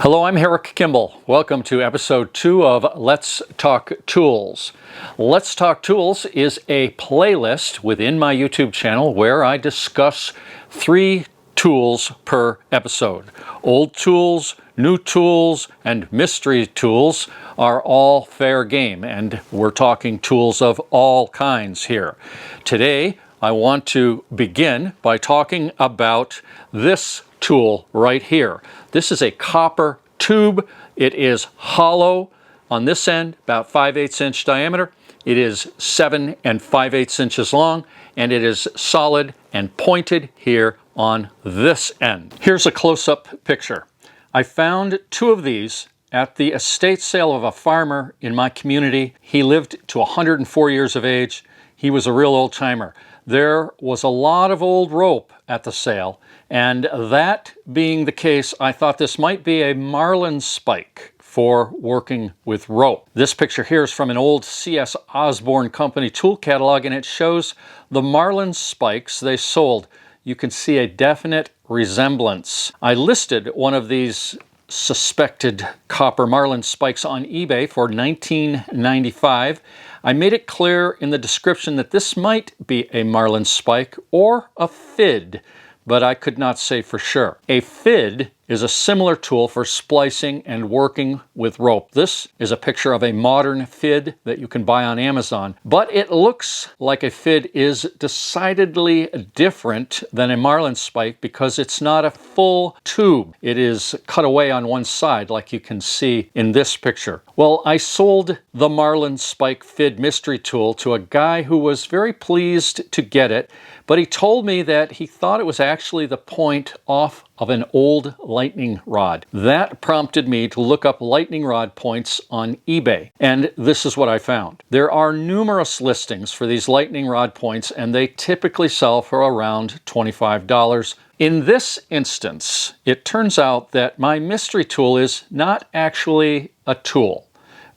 Hello, I'm Eric Kimball. Welcome to episode 2 of Let's Talk Tools. Let's Talk Tools is a playlist within my YouTube channel where I discuss 3 tools per episode. Old tools, new tools, and mystery tools are all fair game, and we're talking tools of all kinds here. Today, I want to begin by talking about this tool right here. This is a copper tube. It is hollow on this end, about 5/8 inch diameter. It is 7 5/8 inches long, and it is solid and pointed here on this end. Here's a close-up picture. I found 2 of these at the estate sale of a farmer in my community. He lived to 104 years of age. He was a real old-timer. There was a lot of old rope at the sale, and that being the case, I thought this might be a Marlinspike for working with rope. This picture here is from an old C.S. Osborne Company tool catalog, and it shows the Marlinspikes they sold. You can see a definite resemblance. I listed one of these suspected copper Marlinspikes on eBay for $19.95. I made it clear in the description that this might be a Marlinspike or a FID, but I could not say for sure. A FID is a similar tool for splicing and working with rope. This is a picture of a modern FID that you can buy on Amazon, but it looks like a FID is decidedly different than a Marlinspike because it's not a full tube. It is cut away on one side like you can see in this picture. Well, I sold the Marlinspike FID mystery tool to a guy who was very pleased to get it, but he told me that he thought it was actually the point off of an old lightning rod. That prompted me to look up lightning rod points on eBay, and this is what I found. There are numerous listings for these lightning rod points, and they typically sell for around $25. In this instance, it turns out that my mystery tool is not actually a tool,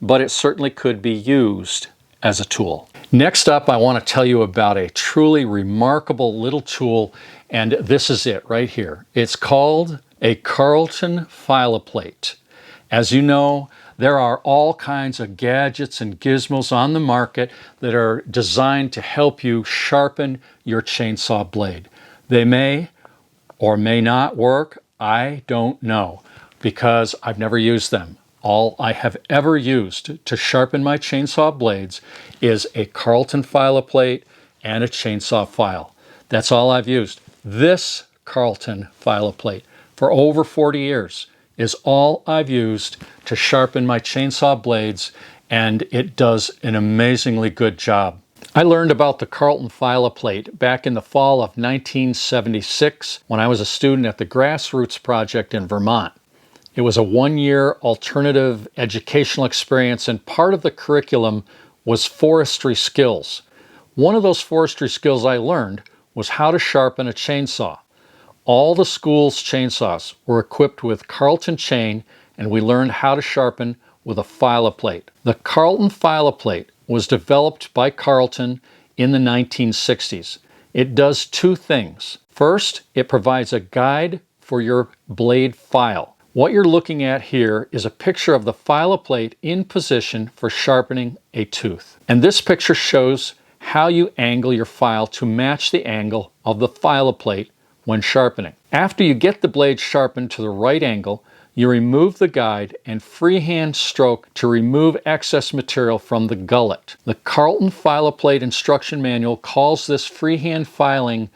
but it certainly could be used as a tool. Next up, I want to tell you about a truly remarkable little tool, and this is it right here. It's called a Carlton File-O-Plate. As you know, there are all kinds of gadgets and gizmos on the market that are designed to help you sharpen your chainsaw blade. They may or may not work. I don't know because I've never used them. All I have ever used to sharpen my chainsaw blades is a Carlton File-O-Plate and a chainsaw file. That's all I've used. This Carlton File-O-Plate for over 40 years is all I've used to sharpen my chainsaw blades, and it does an amazingly good job. I learned about the Carlton File-O-Plate back in the fall of 1976 when I was a student at the Grassroots Project in Vermont. It was a 1-year alternative educational experience, and part of the curriculum was forestry skills. One of those forestry skills I learned was how to sharpen a chainsaw. All the school's chainsaws were equipped with Carlton chain, and we learned how to sharpen with a File-O-Plate. The Carlton File-O-Plate was developed by Carlton in the 1960s. It does 2 things. First, it provides a guide for your blade file. What you're looking at here is a picture of the File-O-Plate in position for sharpening a tooth. And this picture shows how you angle your file to match the angle of the File-O-Plate when sharpening. After you get the blade sharpened to the right angle, you remove the guide and freehand stroke to remove excess material from the gullet. The Carlton File-O-Plate instruction manual calls this freehand filing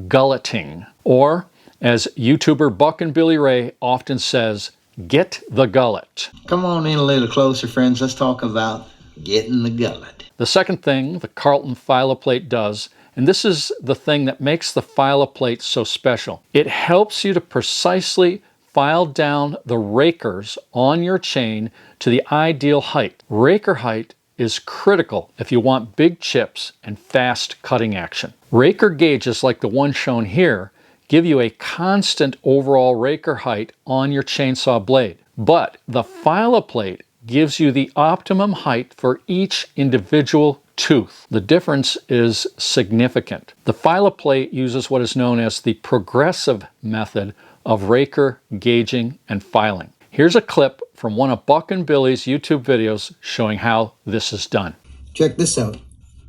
gulleting, or as YouTuber Buck and Billy Ray often says, get the gullet. Come on in a little closer, friends. Let's talk about getting the gullet. The second thing the Carlton File-O-Plate does, and this is the thing that makes the File-O-Plate so special, it helps you to precisely file down the rakers on your chain to the ideal height. Raker height is critical if you want big chips and fast cutting action. Raker gauges like the one shown here give you a constant overall raker height on your chainsaw blade. But the File-O-Plate gives you the optimum height for each individual tooth. The difference is significant. The File-O-Plate uses what is known as the progressive method of raker gauging and filing. Here's a clip from one of Buck and Billy's YouTube videos showing how this is done. Check this out,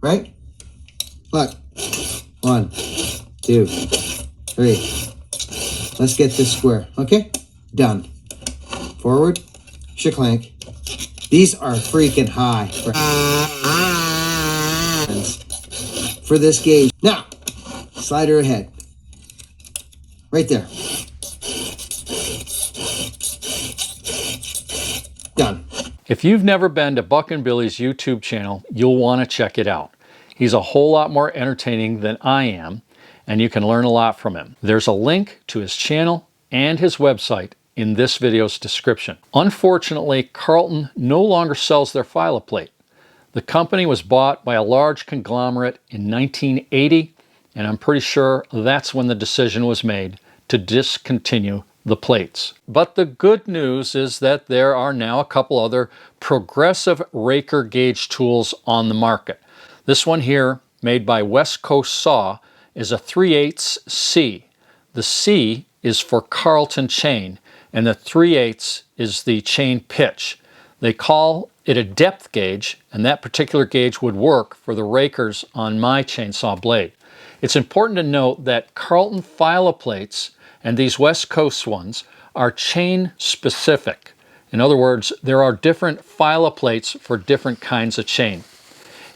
right? Look. 1, 2, 3. Let's get this square, okay? Done. Forward, shaklank. These are freaking high for this gauge. Now, slide her ahead. Right there. Done. If you've never been to Buck and Billy's YouTube channel, you'll want to check it out. He's a whole lot more entertaining than I am, and you can learn a lot from him. There's a link to his channel and his website in this video's description. Unfortunately, Carlton no longer sells their File-O-Plate. The company was bought by a large conglomerate in 1980, and I'm pretty sure that's when the decision was made to discontinue the plates. But the good news is that there are now a couple other progressive Raker gauge tools on the market. This one here, made by West Coast Saw, is a 3/8 C. The C is for Carlton chain, and the 3/8 is the chain pitch. They call it a depth gauge, and that particular gauge would work for the Rakers on my chainsaw blade. It's important to note that Carlton File-O-Plates and these West Coast ones are chain specific. In other words, there are different File-O-Plates for different kinds of chain.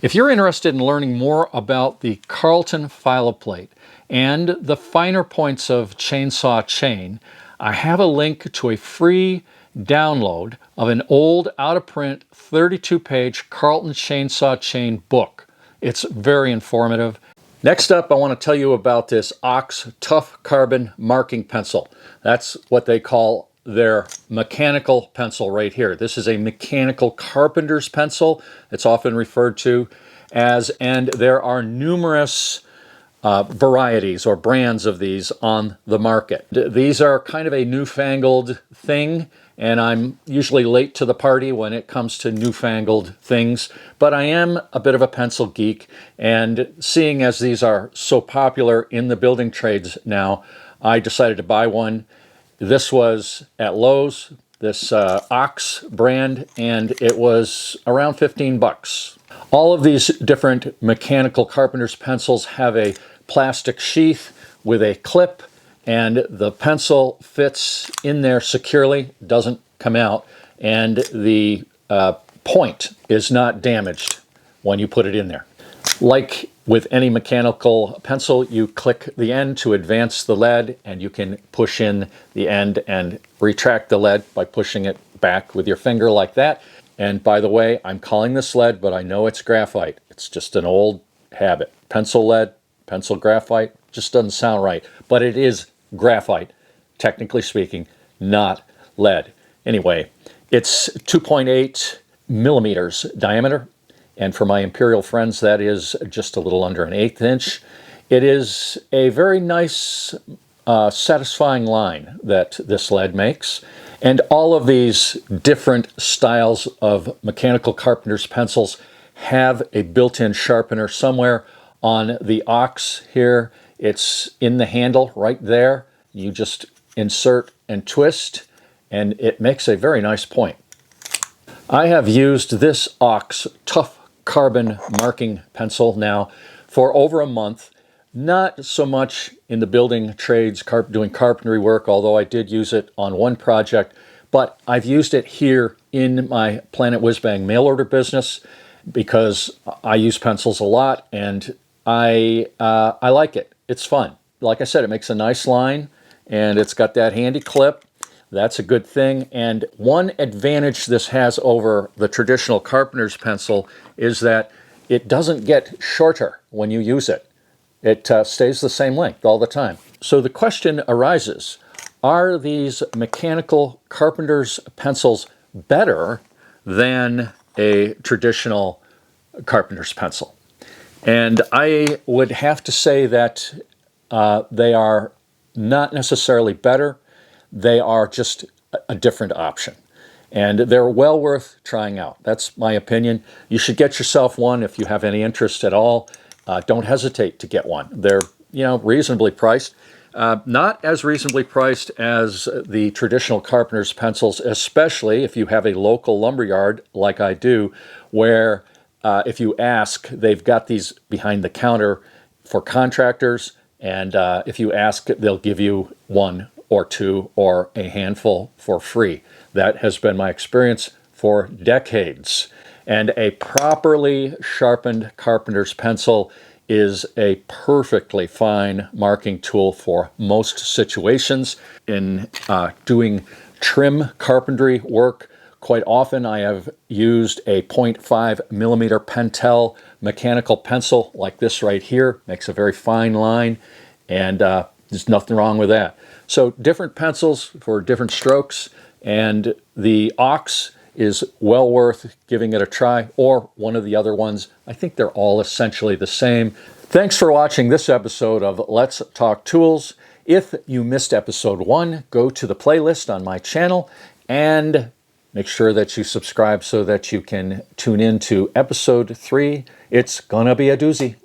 If you're interested in learning more about the Carlton File-O-Plate and the finer points of chainsaw chain, I have a link to a free download of an old out-of-print 32-page Carlton chainsaw chain book. It's very informative. Next up, I want to tell you about this Ox Tough Carbon marking pencil. That's what they call their mechanical pencil right here. This is a mechanical carpenter's pencil. It's often referred to as, and there are numerous varieties or brands of these on the market. These are kind of a newfangled thing, and I'm usually late to the party when it comes to newfangled things, but I am a bit of a pencil geek, and seeing as these are so popular in the building trades now, I decided to buy one. This was at Lowe's, this Ox brand, and it was around 15 bucks. All of these different mechanical carpenter's pencils have a plastic sheath with a clip, and the pencil fits in there securely, doesn't come out, and the point is not damaged when you put it in there. Like with any mechanical pencil, you click the end to advance the lead, and you can push in the end and retract the lead by pushing it back with your finger like that. And by the way, I'm calling this lead, but I know it's graphite. It's just an old habit. Pencil lead, pencil graphite, just doesn't sound right. But it is graphite, technically speaking, not lead. Anyway, it's 2.8 millimeters diameter. And for my imperial friends, that is just a little under an 1/8 inch. It is a very nice, satisfying line that this lead makes. And all of these different styles of mechanical carpenter's pencils have a built-in sharpener somewhere. On the Ox here, it's in the handle right there. You just insert and twist, and it makes a very nice point. I have used this Ox Tough Carbon marking pencil now for over a month. Not so much in the building trades, doing carpentry work, although I did use it on one project, but I've used it here in my Planet Whizbang mail order business because I use pencils a lot, and I like it. It's fun. Like I said, it makes a nice line, and it's got that handy clip. That's a good thing. And one advantage this has over the traditional carpenter's pencil is that it doesn't get shorter when you use it. It stays the same length all the time. So the question arises, are these mechanical carpenter's pencils better than a traditional carpenter's pencil? And I would have to say that they are not necessarily better. They are just a different option. And they're well worth trying out. That's my opinion. You should get yourself one if you have any interest at all. Don't hesitate to get one. They're, reasonably priced. Not as reasonably priced as the traditional carpenter's pencils, especially if you have a local lumberyard like I do, where if you ask, they've got these behind the counter for contractors, and if you ask, they'll give you one or two or a handful for free. That has been my experience for decades. And a properly sharpened carpenter's pencil is a perfectly fine marking tool for most situations. In doing trim carpentry work, quite often I have used a 0.5 millimeter Pentel mechanical pencil like this right here. Makes a very fine line, and there's nothing wrong with that. So different pencils for different strokes, and the Ox is well worth giving it a try, or one of the other ones. I think they're all essentially the same. Thanks for watching this episode of Let's Talk Tools. If you missed episode 1, go to the playlist on my channel and make sure that you subscribe so that you can tune in to episode 3. It's gonna be a doozy.